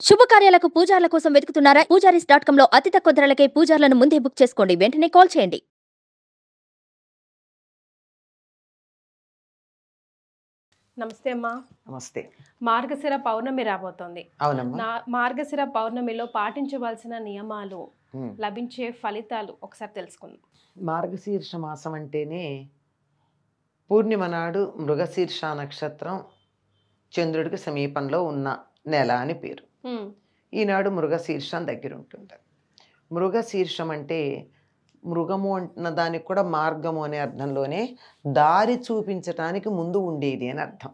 శుభకార్యాలకు పూజార్ల కోసం వెతుకుతున్నారా? పూజారీస్.com లో అతి తక్కువ ధరలకే పూజార్లను ముందే బుక్ చేసుకోండి. వెంటనే కాల్ చేయండి. నమస్తే అమ్మా. నమస్తే. మార్గశిర పౌర్ణమి రాబోతోంది. అవునమ్మా. మార్గశిర పౌర్ణమిలో పాటించవలసిన నియమాలు, లభించే ఫలితాలు ఒకసారి తెలుసుకుందాం. మార్గశీర్ష మాసం అంటేనే పూర్ణిమ నాడు మృగశీర్ష నక్షత్రం చంద్రుడికి సమీపంలో ఉన్న నెల అని పేరు. ఈనాడు మృగశీర్షం దగ్గర ఉంటుంది. మృగశీర్షం అంటే మృగము అన్న దానికి కూడా మార్గము అనే అర్థంలోనే దారి చూపించటానికి ముందు ఉండేది అని అర్థం.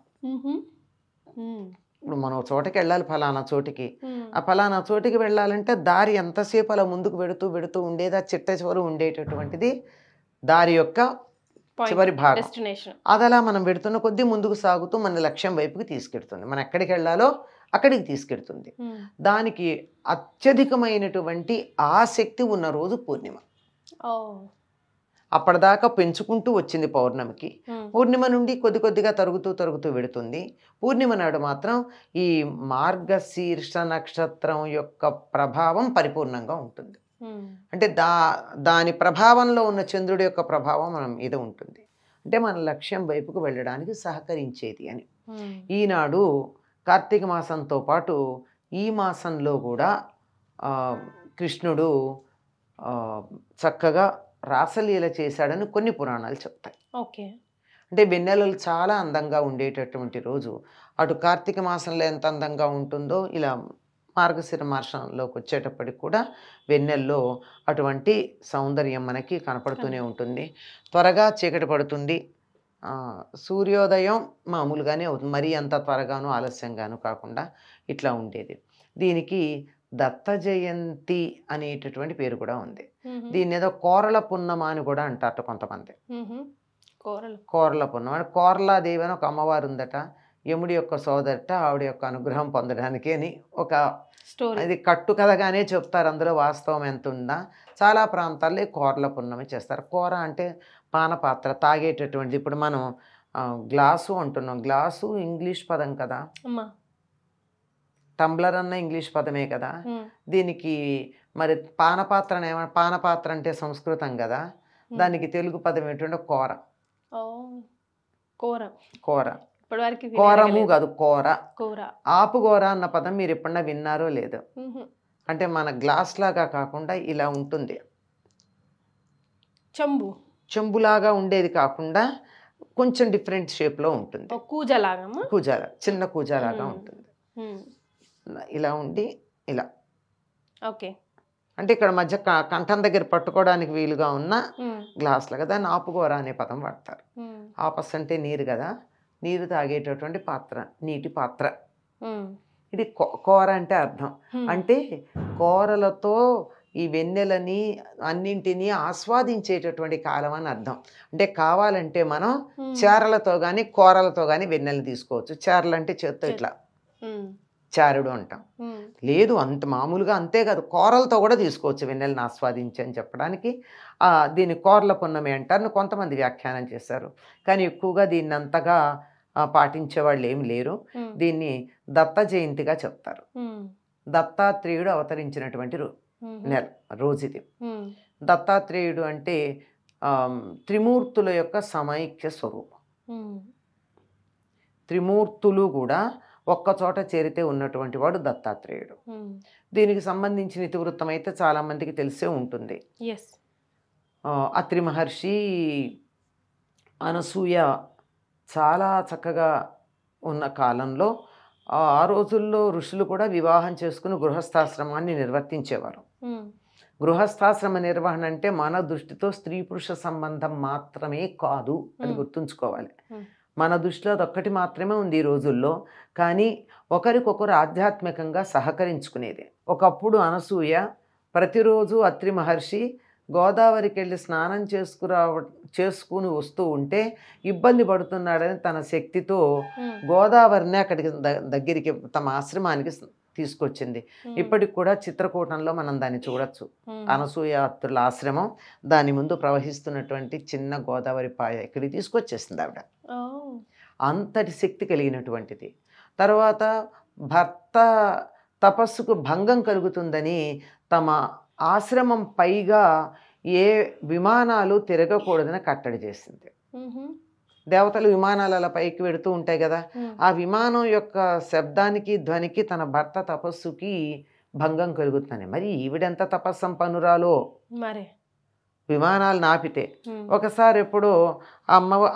ఇప్పుడు మనం చోటకి వెళ్ళాలి, ఫలానా చోటికి. ఆ ఫలానా చోటికి వెళ్ళాలంటే దారి ఎంతసేపు అలా ముందుకు వెడుతూ వెడుతూ ఉండేది. ఆ చిట్ట చివరి ఉండేటటువంటిది దారి యొక్క చివరి భాగం. అది అలా మనం వెడుతున్న కొద్దీ ముందుకు సాగుతూ మన లక్ష్యం వైపుకి తీసుకెడుతుంది. మనం ఎక్కడికి వెళ్ళాలో అక్కడికి తీసుకెడుతుంది. దానికి అత్యధికమైనటువంటి ఆసక్తి ఉన్న రోజు పూర్ణిమ. అప్పటిదాకా పెంచుకుంటూ వచ్చింది పౌర్ణమికి. పూర్ణిమ నుండి కొద్ది కొద్దిగా తరుగుతూ తరుగుతూ వెడుతుంది. పూర్ణిమ నాడు మాత్రం ఈ మార్గశీర్ష నక్షత్రం యొక్క ప్రభావం పరిపూర్ణంగా ఉంటుంది. అంటే దాని ప్రభావంలో ఉన్న చంద్రుడి యొక్క ప్రభావం మన మీద ఉంటుంది. అంటే మన లక్ష్యం వైపుకు వెళ్ళడానికి సహకరించేది అని. ఈనాడు కార్తీక మాసంతో పాటు ఈ మాసంలో కూడా కృష్ణుడు చక్కగా రాసలీల చేశాడని కొన్ని పురాణాలు చెప్తాయి. ఓకే. అంటే వెన్నెలలు చాలా అందంగా ఉండేటటువంటి రోజు. అటు కార్తీక మాసంలో ఎంత అందంగా ఉంటుందో ఇలా మార్గశిర మాసంలోకి వచ్చేటప్పటికి కూడా వెన్నెల్లో అటువంటి సౌందర్యం మనకి కనపడుతూనే ఉంటుంది. త్వరగా చీకటి పడుతుంది. సూర్యోదయం మామూలుగానే అవుతుంది, మరీ అంత త్వరగాను ఆలస్యంగాను కాకుండా ఇట్లా ఉండేది. దీనికి దత్త జయంతి అనేటటువంటి పేరు కూడా ఉంది. దీన్ని ఏదో కోరల పున్నమ అని కూడా అంటారట కొంతమంది. కోరల పున్నమ అంటే కోరలాదేవి అని ఒక అమ్మవారు ఉందట, యముడి యొక్క సోదరట, ఆవిడ యొక్క అనుగ్రహం పొందడానికి అని ఒక ఇది కట్టు కథగానే చెప్తారు. అందులో వాస్తవం ఎంత ఉందా? చాలా ప్రాంతాల్లో కోరల పున్నమి చేస్తారు. కూర అంటే పానపాత్ర, తాగేటటువంటిది. ఇప్పుడు మనం గ్లాసు అంటున్నాం, గ్లాసు ఇంగ్లీష్ పదం కదా, టంబ్లర్ అన్న ఇంగ్లీష్ పదమే కదా. దీనికి మరి పానపాత్ర పానపాత్ర అంటే సంస్కృతం కదా, దానికి తెలుగు పదం ఏంటంటే కూర. కూర కోరము కాదు, కూర. ఆపుగోర అన్న పదం మీరు ఎప్పుడన్నా విన్నారో లేదో? అంటే మన గ్లాస్ లాగా కాకుండా ఇలా ఉంటుంది, చెంబులాగా ఉండేది కాకుండా కొంచెం డిఫరెంట్ షేప్లో ఉంటుంది. కూజాలా, చిన్న కూజాలాగా ఉంటుంది. ఇలా ఉండి ఇలా. ఓకే. అంటే ఇక్కడ మధ్య కంఠం దగ్గర పట్టుకోవడానికి వీలుగా ఉన్న గ్లాస్ లాగా, దాన్ని ఆపుగోర అనే పదం వాడతారు. ఆపస్ అంటే నీరు కదా, నీరు తాగేటటువంటి పాత్ర, నీటి పాత్ర. ఇది కూర అంటే అర్థం. అంటే కూరలతో ఈ వెన్నెలని అన్నింటినీ ఆస్వాదించేటటువంటి కాలం అని అర్థం. అంటే కావాలంటే మనం చారలతో కానీ కూరలతో కానీ వెన్నెలను తీసుకోవచ్చు. చారలు అంటే చేత్తో ఇట్లా చారుడు అంటాం. లేదు అంత మామూలుగా అంతే కాదు, కూరలతో కూడా తీసుకోవచ్చు వెన్నెలను ఆస్వాదించి అని చెప్పడానికి దీన్ని కోరల పున్నమి అంటారు. కొంతమంది వ్యాఖ్యానం చేశారు, కానీ ఎక్కువగా దీన్ని అంతగా పాటించే వాళ్ళు ఏమి లేరు. దీన్ని దత్త జయంతిగా చెప్తారు. దత్తాత్రేయుడు అవతరించినటువంటి రోజు ఇది. దత్తాత్రేయుడు అంటే త్రిమూర్తుల యొక్క సమైక్య స్వరూపం. త్రిమూర్తులు కూడా ఒక్కచోట చేరితే ఉన్నటువంటి వాడు దత్తాత్రేయుడు. దీనికి సంబంధించిన ఇతివృత్తం అయితే చాలా మందికి తెలిసే ఉంటుంది. అత్రి మహర్షి అనసూయ చాలా చక్కగా ఉన్న కాలంలో ఆ రోజుల్లో ఋషులు కూడా వివాహం చేసుకుని గృహస్థాశ్రమాన్ని నిర్వర్తించేవారు. గృహస్థాశ్రమ నిర్వహణ అంటే మన దృష్టితో స్త్రీ పురుష సంబంధం మాత్రమే కాదు, అది గుర్తుంచుకోవాలి. మన దృష్టిలో అదొక్కటి మాత్రమే ఉంది ఈ రోజుల్లో. కానీ ఒకరికొకరు ఆధ్యాత్మికంగా సహకరించుకునేది. ఒకప్పుడు అనసూయ ప్రతిరోజు అత్రి మహర్షి గోదావరికి వెళ్ళి స్నానం చేసుకుని వస్తూ ఉంటే ఇబ్బంది పడుతున్నాడని తన శక్తితో గోదావరిని అక్కడికి దగ్గరికి తమ ఆశ్రమానికి తీసుకొచ్చింది. ఇప్పటికి కూడా చిత్రకూటంలో మనం దాన్ని చూడొచ్చు. అనసూయ అత్రుల ఆశ్రమం, దాని ముందు ప్రవహిస్తున్నటువంటి చిన్న గోదావరి పాయ ఇక్కడికి తీసుకొచ్చేసింది ఆవిడ. అంతటి శక్తి కలిగినటువంటిది. తర్వాత భర్త తపస్సుకు భంగం కలుగుతుందని తమ ఆశ్రమం పైగా ఏ విమానాలు తిరగకూడదని కట్టడి చేసింది. దేవతలు విమానాలు అలా పైకి వెడుతూ ఉంటాయి కదా, ఆ విమానం యొక్క శబ్దానికి ధ్వనికి తన భర్త తపస్సుకి భంగం కలుగుతుందని. మరి ఈవిడెంత తపస్సంపన్నురాలో మరి విమానాలు నాపితే. ఒకసారి ఎప్పుడో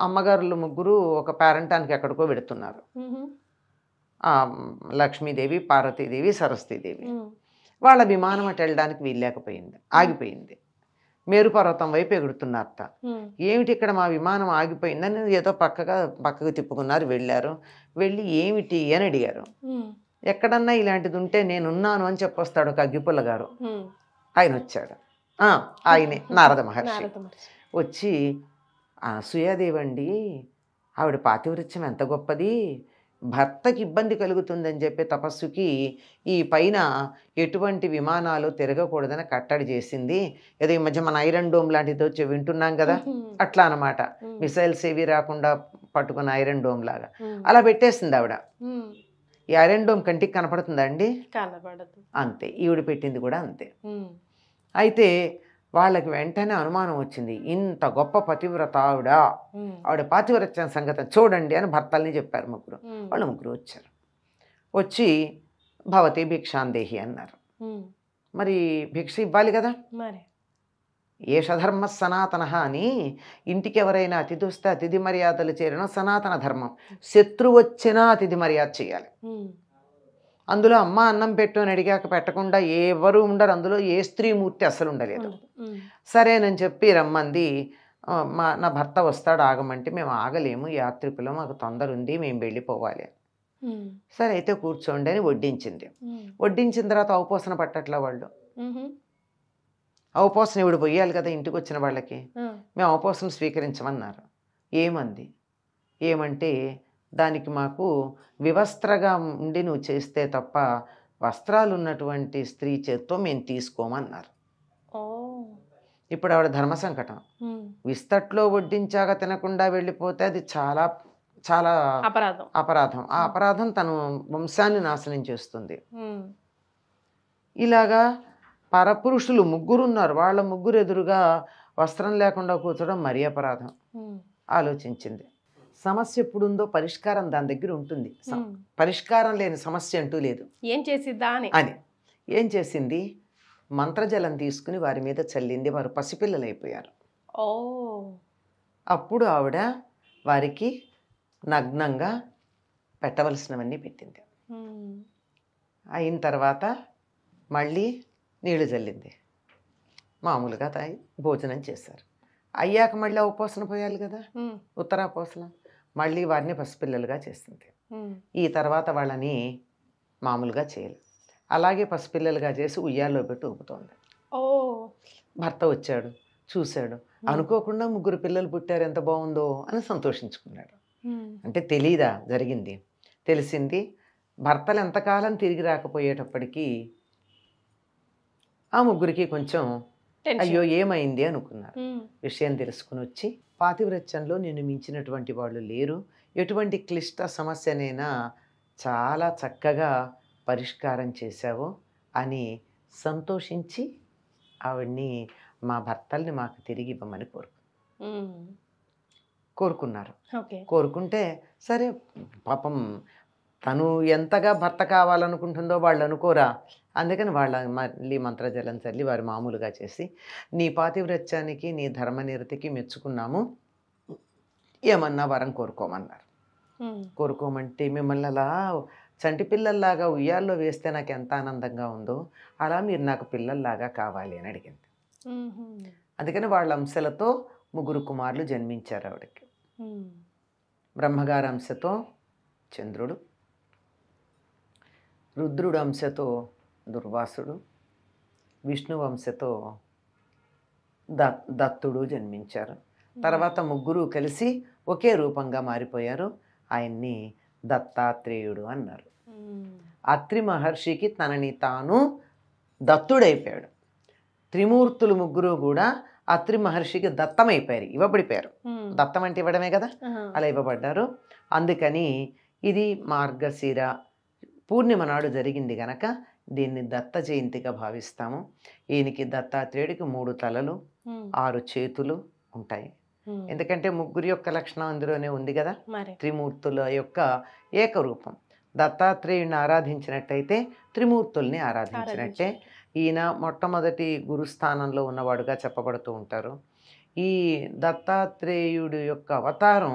అమ్మగారులు ముగ్గురు ఒక పేరంటానికి ఎక్కడికో వెడుతున్నారు. లక్ష్మీదేవి, పార్వతీదేవి, సరస్వతీదేవి. వాళ్ళ విమానం అటు వెళ్ళడానికి వీల్లేకపోయింది, ఆగిపోయింది. మేరు పర్వతం వైపు ఎగురుతున్నారట. ఏమిటి ఇక్కడ మా విమానం ఆగిపోయిందని ఏదో పక్కకు తిప్పుకున్నారు, వెళ్ళారు. వెళ్ళి ఏమిటి అని అడిగారు. ఎక్కడన్నా ఇలాంటిది ఉంటే నేనున్నాను అని చెప్పొస్తాడు ఒక అగ్గిపుల్ల గారు. ఆయన వచ్చాడు. ఆయనే నారద మహర్షి. వచ్చి అనసూయాదేవి అండి, ఆవిడ పాతివృత్యం ఎంత గొప్పది, భర్తకి ఇబ్బంది కలుగుతుందని చెప్పి తపస్సుకి ఈ పైన ఎటువంటి విమానాలు తిరగకూడదని కట్టడి చేసింది. ఏదో ఈ మధ్య మన ఐరన్ డోమ్ లాంటిది వచ్చి వింటున్నాం కదా, అట్లా అనమాట. మిసైల్స్ ఏవి రాకుండా పట్టుకున్న ఐరన్ డోమ్ లాగా అలా పెట్టేసింది ఆవిడ. ఈ ఐరన్ డోమ్ కంటికి కనపడుతుందా అండి? కనపడదు. అంతే, ఈవిడ పెట్టింది కూడా అంతే. అయితే వాళ్ళకి వెంటనే అనుమానం వచ్చింది, ఇంత గొప్ప పతివ్రత ఆవిడ పాతివ్రత్యం సంగతి చూడండి అని భర్తల్ని చెప్పారు ముగ్గురు. వాళ్ళు ముగ్గురు వచ్చారు. వచ్చి భవతి భిక్షాందేహి అన్నారు. మరి భిక్ష ఇవ్వాలి కదా, మరి ఏషధర్మ సనాతన అని ఇంటికి ఎవరైనా అతిథి వస్తే అతిథి మర్యాదలు చేయడం సనాతన ధర్మం. శత్రువు వచ్చినా అతిథి మర్యాద చేయాలి. అందులో అమ్మ అన్నం పెట్టు అని అడిగాక పెట్టకుండా ఎవరు ఉండరు, అందులో ఏ స్త్రీమూర్తి అసలు ఉండలేదు. సరేనని చెప్పి రమ్మంది. నా భర్త వస్తాడు ఆగమంటే మేము ఆగలేము, యాత్రికులు, మాకు తొందర ఉంది, మేము వెళ్ళిపోవాలి. సరే అయితే కూర్చోండి అని వడ్డించింది. వడ్డించిన తర్వాత అవపోసన పట్టట్లా వాళ్ళు. అవపోసన ఇవిడు పోయాలి కదా ఇంటికి వచ్చిన వాళ్ళకి. మేము అవపోసన స్వీకరించమన్నారు. ఏమంటే దానికి మాకు వివస్త్రగా ఉండి నువ్వు చేస్తే తప్ప వస్త్రాలు ఉన్నటువంటి స్త్రీ చేత్తో మేము తీసుకోమన్నారు. ఇప్పుడు ఆవిడ ధర్మ సంకటం. విస్తట్లో వడ్డించాక తినకుండా వెళ్ళిపోతే అది చాలా చాలా అపరాధం. ఆ అపరాధం తన వంశాన్ని నాశనం చేస్తుంది. ఇలాగా పరపురుషులు ముగ్గురున్నారు, వాళ్ళ ముగ్గురు ఎదురుగా వస్త్రం లేకుండా కూర్చోవడం మరీ అపరాధం. ఆలోచించింది. సమస్య ఎప్పుడుందో పరిష్కారం దాని దగ్గర ఉంటుంది. పరిష్కారం లేని సమస్య అంటూ లేదు. ఏం చేసిద్దా అని ఏం చేసింది, మంత్రజలం తీసుకుని వారి మీద చల్లింది. వారు పసిపిల్లలు అయిపోయారు. అప్పుడు ఆవిడ వారికి నగ్నంగా పెట్టవలసినవన్నీ పెట్టింది. అయిన తర్వాత మళ్ళీ నీళ్లు చల్లింది. మామూలుగా తాగి భోజనం చేశారు. అయ్యాక మళ్ళీ ఉపవాసన పోయాలి కదా, ఉత్తరాపోసన. మళ్ళీ వారిని పసిపిల్లలుగా చేసింది. ఈ తర్వాత వాళ్ళని మామూలుగా చేయలేదు. అలాగే పసిపిల్లలుగా చేసి ఉయ్యాల్లో పెట్టి ఊపుతోంది. భర్త వచ్చాడు, చూశాడు. అనుకోకుండా ముగ్గురు పిల్లలు పుట్టారు, ఎంత బాగుందో అని సంతోషించుకున్నాడు. అంటే తెలీదా జరిగింది? తెలిసింది. భర్తలు ఎంతకాలం తిరిగి రాకపోయేటప్పటికీ ఆ ముగ్గురికి కొంచెం అయ్యో ఏమైంది అనుకున్నారు. విషయం తెలుసుకుని వచ్చి, పాతివ్రత్యంలో నేను మించినటువంటి వాళ్ళు లేరు, ఎటువంటి క్లిష్ట సమస్యనైనా చాలా చక్కగా పరిష్కారం చేశావు అని సంతోషించి ఆవిడ్ని, మా భర్తల్ని మాకు తిరిగి ఇవ్వమని కోరుకున్నారు. కోరుకుంటే సరే, పాపం తను ఎంతగా భర్త కావాలనుకుంటుందో వాళ్ళు అనుకోరా. అందుకని వాళ్ళ మళ్ళీ మంత్రజలం చల్లి వారు మామూలుగా చేసి, నీ పాతివ్రత్యానికి నీ ధర్మనిరతికి మెచ్చుకున్నాము, ఏమన్నా వరం కోరుకోమన్నారు. కోరుకోమంటే మిమ్మల్ని అలా చంటి పిల్లల్లాగా ఉయ్యాల్లో వేస్తే నాకు ఎంత ఆనందంగా ఉందో అలా మీరు నాకు పిల్లల్లాగా కావాలి అని అడిగింది. అందుకని వాళ్ళ అంశలతో ముగ్గురు కుమారులు జన్మించారు ఆవిడకి. బ్రహ్మగారి అంశతో చంద్రుడు, రుద్రుడు అంశతో దుర్వాసుడు, విష్ణు వంశతో దత్తుడు జన్మించారు. తర్వాత ముగ్గురు కలిసి ఒకే రూపంగా మారిపోయారు. ఆయన్ని దత్తాత్రేయుడు అన్నారు. అత్రి మహర్షికి తనని తాను దత్తుడైపోయాడు. త్రిమూర్తులు ముగ్గురు కూడా అత్రి మహర్షికి దత్తమైపోయారు, ఇవ్వబడిపోయారు. దత్తం అంటే ఇవ్వడమే కదా, అలా ఇవ్వబడ్డారు. అందుకని ఇది మార్గశిర పూర్ణిమ నాడు జరిగింది గనక దీన్ని దత్త జయంతిగా భావిస్తాము. ఈయనకి దత్తాత్రేయుడికి 3 తలలు 6 చేతులు ఉంటాయి. ఎందుకంటే ముగ్గురి యొక్క లక్షణం అందులోనే ఉంది కదా, మరి త్రిమూర్తుల యొక్క ఏకరూపం. దత్తాత్రేయుడిని ఆరాధించినట్టయితే త్రిమూర్తుల్ని ఆరాధించినట్టే. ఈయన మొట్టమొదటి గురుస్థానంలో ఉన్నవాడుగా చెప్పబడుతూ ఉంటారు. ఈ దత్తాత్రేయుడు యొక్క అవతారం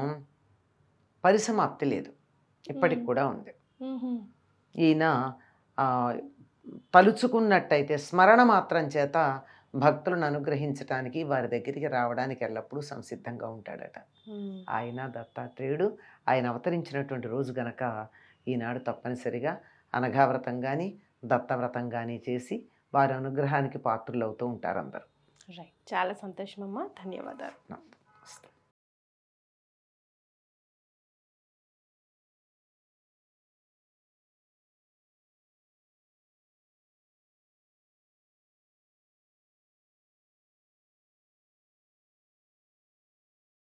పరిసమాప్తి లేదు, ఇప్పటికి కూడా ఉంది. ఈయన తలుచుకున్నట్టయితే స్మరణ మాత్రం చేత భక్తులను అనుగ్రహించడానికి వారి దగ్గరికి రావడానికి ఎల్లప్పుడూ సంసిద్ధంగా ఉంటాడట. ఆయన దత్తాత్రేయుడు ఆయన అవతరించినటువంటి రోజు గనక ఈనాడు తప్పనిసరిగా అనఘావ్రతం కానీ దత్తవ్రతం కానీ చేసి వారి అనుగ్రహానికి పాత్రులు అవుతూ ఉంటారు అందరూ. రైట్, చాలా సంతోషం అమ్మా, ధన్యవాదాలు.